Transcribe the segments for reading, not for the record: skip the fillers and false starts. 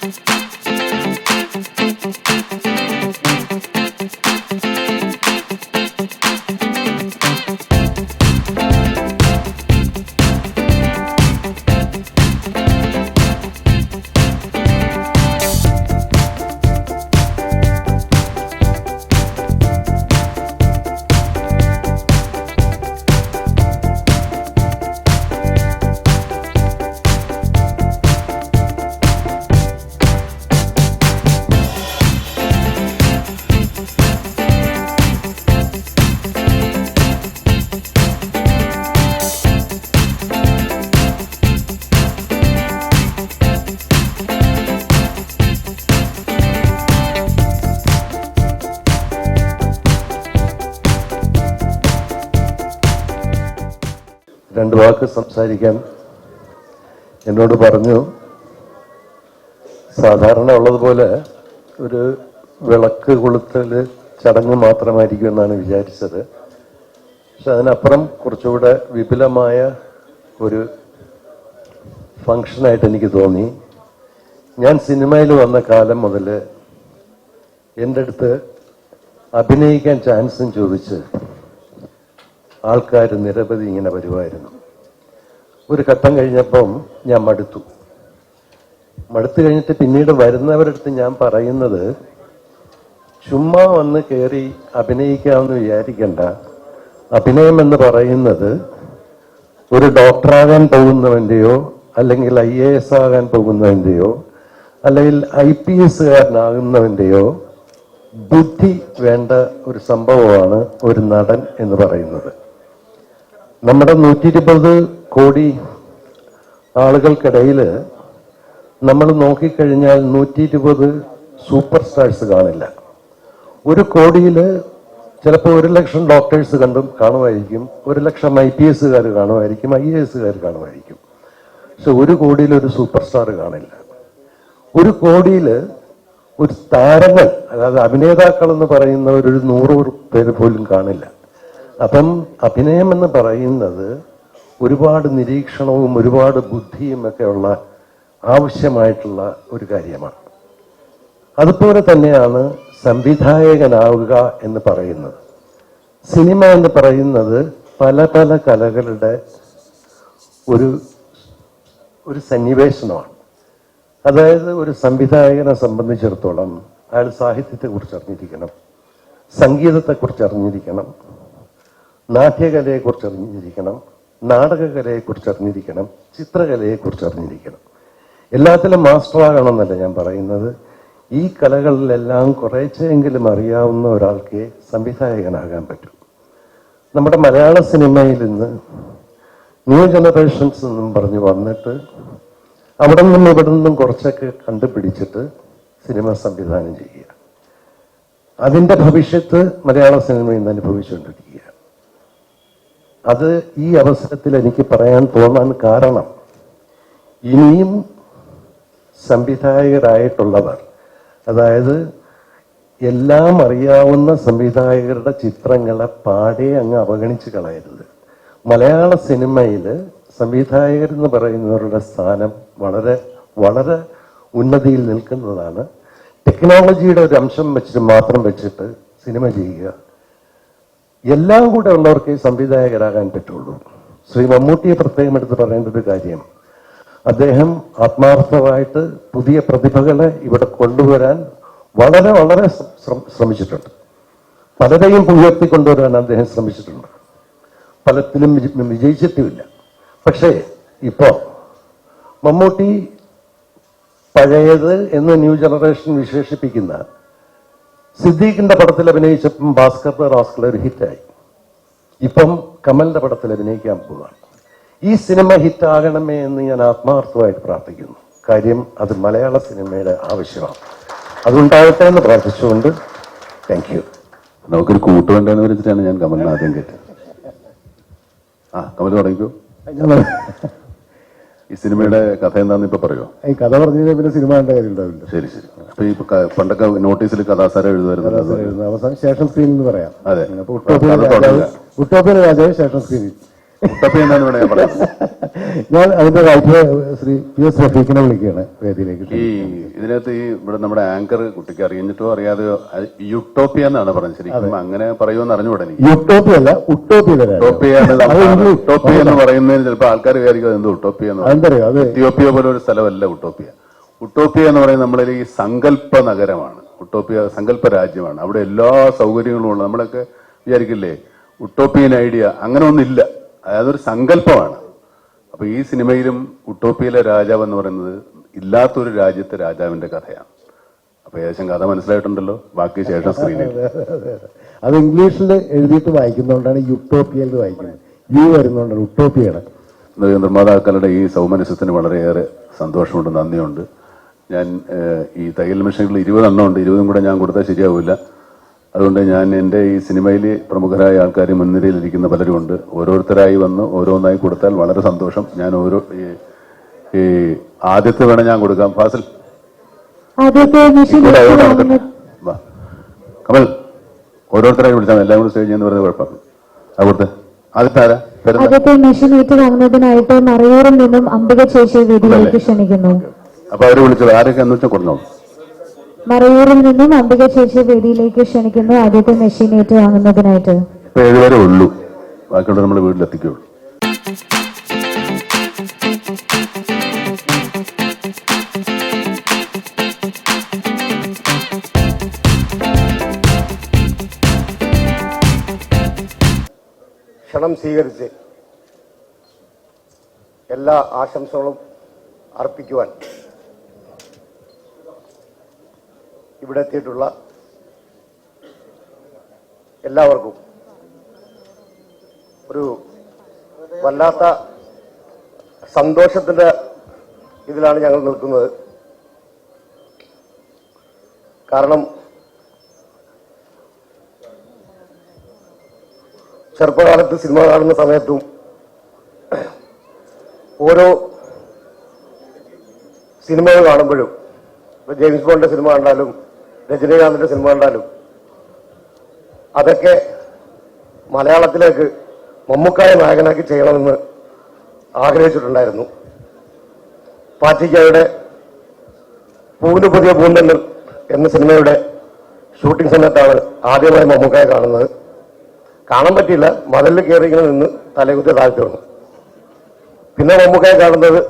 രണ്ട് വാക്ക് സംസാരിക്കാൻ എന്നോട് പറഞ്ഞു. സാധാരണ ഉള്ളതുപോലെ ഒരു വിളക്ക് കൊളുത്തൽ ചടങ്ങ് മാത്രമായിരിക്കും എന്നാണ് വിചാരിച്ചത്. പക്ഷെ അതിനപ്പുറം കുറച്ചുകൂടെ വിപുലമായ ഒരു ഫങ്ഷനായിട്ട് എനിക്ക് തോന്നി. ഞാൻ സിനിമയിൽ വന്ന കാലം മുതൽ എൻ്റെ അടുത്ത് അഭിനയിക്കാൻ ചാൻസും ചോദിച്ച് ആൾക്കാർ നിരവധി ഇങ്ങനെ വരുമായിരുന്നു. ഒരു ഘട്ടം കഴിഞ്ഞപ്പം ഞാൻ മടുത്തു കഴിഞ്ഞിട്ട് പിന്നീട് വരുന്നവരടുത്ത് ഞാൻ പറയുന്നത്, ചുമ്മാ വന്ന് കയറി അഭിനയിക്കാമെന്ന് വിചാരിക്കണ്ട. അഭിനയം എന്ന് പറയുന്നത് ഒരു ഡോക്ടറാകാൻ പോകുന്നവൻ്റെയോ അല്ലെങ്കിൽ IAS ആകാൻ പോകുന്നവൻ്റെയോ അല്ലെങ്കിൽ IPS-കാരനാകുന്നവൻ്റെയോ ബുദ്ധി വേണ്ട ഒരു സംഭവമാണ് ഒരു നടൻ എന്ന് പറയുന്നത്. നമ്മുടെ 120 കോടി ആളുകൾക്കിടയിൽ നമ്മൾ നോക്കിക്കഴിഞ്ഞാൽ 120 സൂപ്പർ സ്റ്റാർസ് കാണില്ല. 1 കോടിയിൽ ചിലപ്പോൾ 1 ലക്ഷം ഡോക്ടേഴ്സ് കാണുമായിരിക്കും, 1 ലക്ഷം IPS-കാർ കാണുമായിരിക്കും, IAS-കാർ കാണുമായിരിക്കും. പക്ഷെ 1 കോടിയിൽ ഒരു സൂപ്പർ സ്റ്റാർ കാണില്ല. 1 കോടിയിൽ ഒരു താരങ്ങൾ, അതായത് അഭിനേതാക്കൾ എന്ന് പറയുന്നവർ 100 പേര് പോലും കാണില്ല. അപ്പം അഭിനയം എന്ന് പറയുന്നത് ഒരുപാട് നിരീക്ഷണവും ഒരുപാട് ബുദ്ധിയും ഒക്കെ ഉള്ള ആവശ്യമായിട്ടുള്ള ഒരു കാര്യമാണ്. അതുപോലെ തന്നെയാണ് സംവിധായകനാവുക എന്ന് പറയുന്നത്. സിനിമ എന്ന് പറയുന്നത് പല പല കലകളുടെ ഒരു സന്നിവേശനമാണ്. അതായത് ഒരു സംവിധായകനെ സംബന്ധിച്ചിടത്തോളം അയാൾ സാഹിത്യത്തെക്കുറിച്ച് അറിഞ്ഞിരിക്കണം, സംഗീതത്തെക്കുറിച്ച് അറിഞ്ഞിരിക്കണം, നാട്യകലയെക്കുറിച്ച് അറിഞ്ഞിരിക്കണം, നാടകകലയെക്കുറിച്ച് അറിഞ്ഞിരിക്കണം, ചിത്രകലയെക്കുറിച്ച് അറിഞ്ഞിരിക്കണം. എല്ലാത്തിലും മാസ്റ്ററാകണമെന്നല്ല ഞാൻ പറയുന്നത്. ഈ കലകളിലെല്ലാം കുറേശ്ശെയെങ്കിലും അറിയാവുന്ന ഒരാൾക്ക് സംവിധായകനാകാൻ പറ്റും. നമ്മുടെ മലയാള സിനിമയിൽ ഇന്ന് ന്യൂ ജനറേഷൻസ് എന്നും പറഞ്ഞ് വന്നിട്ട് അവിടെ നിന്നും ഇവിടെ നിന്നും കുറച്ചൊക്കെ കണ്ടുപിടിച്ചിട്ട് സിനിമ സംവിധാനം ചെയ്യുക. അതിൻ്റെ ഭവിഷ്യത്ത് മലയാള സിനിമയിൽ നിന്ന് അനുഭവിച്ചുകൊണ്ടിരിക്കുക. അത് ഈ അവസരത്തിൽ എനിക്ക് പറയാൻ തോന്നാൻ കാരണം, ഇനിയും സംവിധായകരായിട്ടുള്ളവർ, അതായത് എല്ലാം അറിയാവുന്ന സംവിധായകരുടെ ചിത്രങ്ങളെ പാടെ അങ്ങ് അവഗണിച്ച് കളയരുത്. മലയാള സിനിമയിൽ സംവിധായകരെന്ന് പറയുന്നവരുടെ സ്ഥാനം വളരെ വളരെ ഉന്നതിയിൽ നിൽക്കുന്നതാണ്. ടെക്നോളജിയുടെ ഒരു അംശം മാത്രം വെച്ചിട്ട് സിനിമ ചെയ്യുക, എല്ലാം കൂടെ ഉള്ളവർക്ക് സംവിധായകരാകാൻ പറ്റുള്ളൂ. ശ്രീ മമ്മൂട്ടിയെ പ്രത്യേകം എടുത്ത് പറയേണ്ട ഒരു കാര്യം, അദ്ദേഹം ആത്മാർത്ഥമായിട്ട് പുതിയ പ്രതിഭകളെ ഇവിടെ കൊണ്ടുവരാൻ വളരെ വളരെ ശ്രമിച്ചിട്ടുണ്ട്. പലരെയും ഉയർത്തിക്കൊണ്ടുവരാൻ അദ്ദേഹം ശ്രമിച്ചിട്ടുണ്ട്. പലത്തിലും വിജയിച്ചിട്ടുമില്ല. പക്ഷേ ഇപ്പോ മമ്മൂട്ടി പഴയത് എന്ന് ന്യൂ ജനറേഷൻ വിശേഷിപ്പിക്കുന്ന സിദ്ദീഖിന്റെ പടത്തിൽ അഭിനയിച്ചപ്പം ഭാസ്കർ റാസ്കൽ ഒരു ഹിറ്റായി. ഇപ്പം കമലിന്റെ പടത്തിൽ അഭിനയിക്കാൻ പോവുകയാണ്. ഈ സിനിമ ഹിറ്റാകണമേ എന്ന് ഞാൻ ആത്മാർത്ഥമായിട്ട് പ്രാർത്ഥിക്കുന്നു. കാര്യം അത് മലയാള സിനിമയുടെ ആവശ്യമാണ്. അതുണ്ടാകട്ടെ എന്ന് പ്രാർത്ഥിച്ചുകൊണ്ട് താങ്ക് യു. നമുക്കൊരു കൂട്ടുവേണ്ടെന്ന് വിളിച്ചിട്ടാണ് ഞാൻ കമലിനെ ആദ്യം കേട്ടത്. കമൽ തുടങ്ങിക്കോ. ഈ സിനിമയുടെ കഥ എന്താണെന്ന് ഇപ്പൊ പറയോ? ഈ കഥ പറഞ്ഞാൽ പിന്നെ സിനിമ കണ്ട കാര്യം ഉണ്ടാവില്ല. ശരി ശരി. അപ്പൊ ഈ പണ്ടൊക്കെ നോട്ടീസിൽ കഥാസാരം എഴുതുമായിരുന്നു, അവസാനം ശേഷം സ്ക്രീനിൽ എന്ന് പറയാം. അതെ. ഉട്ടോപ്യൻ രാജാവ് ശേഷം സ്ക്രീനിൽ ഉട്ടോപ്യ എന്നാണ് വേണേ പറയുന്നത്. ഞാൻ അതിന്റെ റൈറ്റർ ശ്രീ പി എസ് റഫീഖിനെ വിളിക്കുകയാണ് വേദിയിലേക്ക്. ഈ ഇതിനകത്ത് ഇവിടെ നമ്മുടെ ആങ്കർ കുട്ടിക്ക് അറിഞ്ഞിട്ടോ അറിയാതെയോ യുട്ടോപ്യ എന്നാണ് പറഞ്ഞത്. ശരിക്കും അങ്ങനെ പറയുമെന്ന് അറിഞ്ഞുകൂടെ എനിക്ക്. യുട്ടോപ്യ അല്ല, ഉട്ടോപ്യ. ഉട്ടോപ്യ എന്ന് പറയുന്നതിന് ചിലപ്പോൾ ആൾക്കാർ വിചാരിക്കും എന്ത് ഉട്ടോപ്യ എന്ന് അതെന്തറിയോ, അത് എത്യോപ്യ പോലെ ഒരു സ്ഥലമല്ല ഉട്ടോപ്യ. ഉട്ടോപ്യ എന്ന് പറയുന്നത് നമ്മളെ ഈ സങ്കല്പ നഗരമാണ്. ഉട്ടോപ്യ സങ്കല്പ രാജ്യമാണ്. അവിടെ എല്ലാ സൗകര്യങ്ങളും ഉള്ള, നമ്മളൊക്കെ വിചാരിക്കില്ലേ ഉട്ടോപ്യൻ ഐഡിയ, അങ്ങനെ ഒന്നില്ല. അതൊരു സങ്കല്പമാണ്. അപ്പൊ ഈ സിനിമയിലും ഉട്ടോപ്യയിലെ രാജാവ് എന്ന് പറയുന്നത് ഇല്ലാത്തൊരു രാജ്യത്തെ രാജാവിന്റെ കഥയാണ്. അപ്പൊ ഏകദേശം കഥ മനസ്സിലായിട്ടുണ്ടല്ലോ. ബാക്കി ശേഷം സ്ക്രീനിൽ അത് ഇംഗ്ലീഷിൽ എഴുതിയിട്ട് വായിക്കുന്നതുകൊണ്ടാണ് യുട്ടോപ്യ എന്ന് വായിക്കുന്നത്. യു വരുന്നതുകൊണ്ടാണ് ഉട്ടോപ്യയാണ്. നിർമ്മാതാക്കളുടെ ഈ സൗമനസ്യത്തിന് വളരെയേറെ സന്തോഷമുണ്ട്, നന്ദിയുണ്ട്. ഞാൻ ഈ തയ്യൽ മെഷീനുകൾ 20 എണ്ണം ഉണ്ട്. 20 കൂടെ ഞാൻ കൊടുത്താൽ ശരിയാവില്ല. അതുകൊണ്ട് ഞാൻ എൻ്റെ ഈ സിനിമയിൽ പ്രമുഖരായ ആൾക്കാർ മുൻനിരയിലിരിക്കുന്ന പലരും ഉണ്ട്. ഓരോരുത്തരായി വന്ന് ഓരോന്നായി കൊടുത്താൽ വളരെ സന്തോഷം. ഞാൻ ഈ ആദ്യത്തെ വേണം ഞാൻ കൊടുക്കാം. ഫാസിൽ കമൽ ഓരോരുത്തരായി വിളിച്ചാൽ എല്ലാം കൂടി സ്റ്റേജ് എന്ന് പറയുന്നത് കുഴപ്പമില്ല. അവിടുത്തെ ആദ്യത്തെ ആരാ? ആദ്യത്തെ മെഷീൻ ഏറ്റുവാങ്ങുന്നതിനായിട്ട് മറയൂരിൽ നിന്നും അംബിക ചേച്ചിയെ വേദിയിലേക്ക് ക്ഷണിക്കുന്നു. അപ്പൊ അവര് വിളിച്ചത് ആരൊക്കെ എന്ന് വെച്ചാൽ കൊടുന്നോളൂ. മറയൂരിൽ നിന്നും അംബിക ചേച്ചിയെ വേദിയിലേക്ക് ക്ഷണിക്കുന്നു ആദ്യത്തെ മെഷീൻ ഏറ്റുവാങ്ങുന്നതിനായിട്ട്. ഇപ്പൊ 7 വരെ ഉള്ളൂ, ബാക്കിയുള്ള നമ്മൾ വീട്ടിലെത്തിക്കുള്ളൂ. ക്ഷണം സ്വീകരിച്ച് എല്ലാ ആശംസകളും അർപ്പിക്കുവാൻ ഇവിടെ എത്തിയിട്ടുള്ള എല്ലാവർക്കും ഒരു വല്ലാത്ത സന്തോഷത്തിന്റെ ഇതിലാണ് ഞങ്ങൾ നിൽക്കുന്നത്. കാരണം ചെറുപ്പകാലത്ത് സിനിമ കാണുന്ന സമയത്തും ഓരോ സിനിമകൾ കാണുമ്പോഴും, ഇപ്പൊ ജെയിംസ് ബോണ്ടിന്റെ സിനിമ കണ്ടാലും രജനീകാന്തിന്റെ സിനിമ കണ്ടാലും അതൊക്കെ മലയാളത്തിലേക്ക് മമ്മൂക്കായ നായകനാക്കി ചെയ്യണമെന്ന് ആഗ്രഹിച്ചിട്ടുണ്ടായിരുന്നു. പാറ്റിക്കയുടെ പൂവിന് പുതിയ പൂന്തന്നൽ എന്ന സിനിമയുടെ ഷൂട്ടിംഗ് സമയത്താണ് ആദ്യമായി മമ്മൂക്കായെ കാണുന്നത്. കാണാൻ പറ്റിയില്ല, മതിലിൽ കയറി ഇങ്ങനെ നിന്ന് തലകുത്തി താഴ്ത്തി വന്നു. പിന്നെ മമ്മൂക്കായെ കാണുന്നത്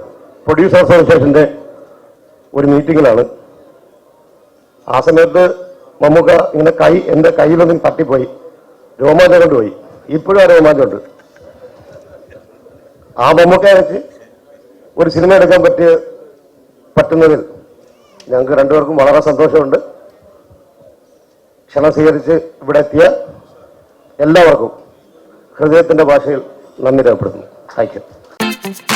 പ്രൊഡ്യൂസർ അസോസിയേഷന്റെ ഒരു മീറ്റിങ്ങിലാണ്. ആ സമയത്ത് മമ്മൂക്ക ഇങ്ങനെ എന്റെ കയ്യിലൊന്നും തട്ടിപ്പോയി, രോമാഞ്ചം കൊണ്ടുപോയി. ഇപ്പോഴും ആ രോമാഞ്ചമുണ്ട്. ആ മമ്മൂക്കയെ വെച്ച് ഒരു സിനിമ എടുക്കാൻ പറ്റുന്നതിൽ ഞങ്ങൾക്ക് രണ്ടുപേർക്കും വളരെ സന്തോഷമുണ്ട്. ക്ഷണം സ്വീകരിച്ച് ഇവിടെ എത്തിയ എല്ലാവർക്കും ഹൃദയത്തിന്റെ ഭാഷയിൽ നന്ദി രേഖപ്പെടുത്തുന്നു. Thank you.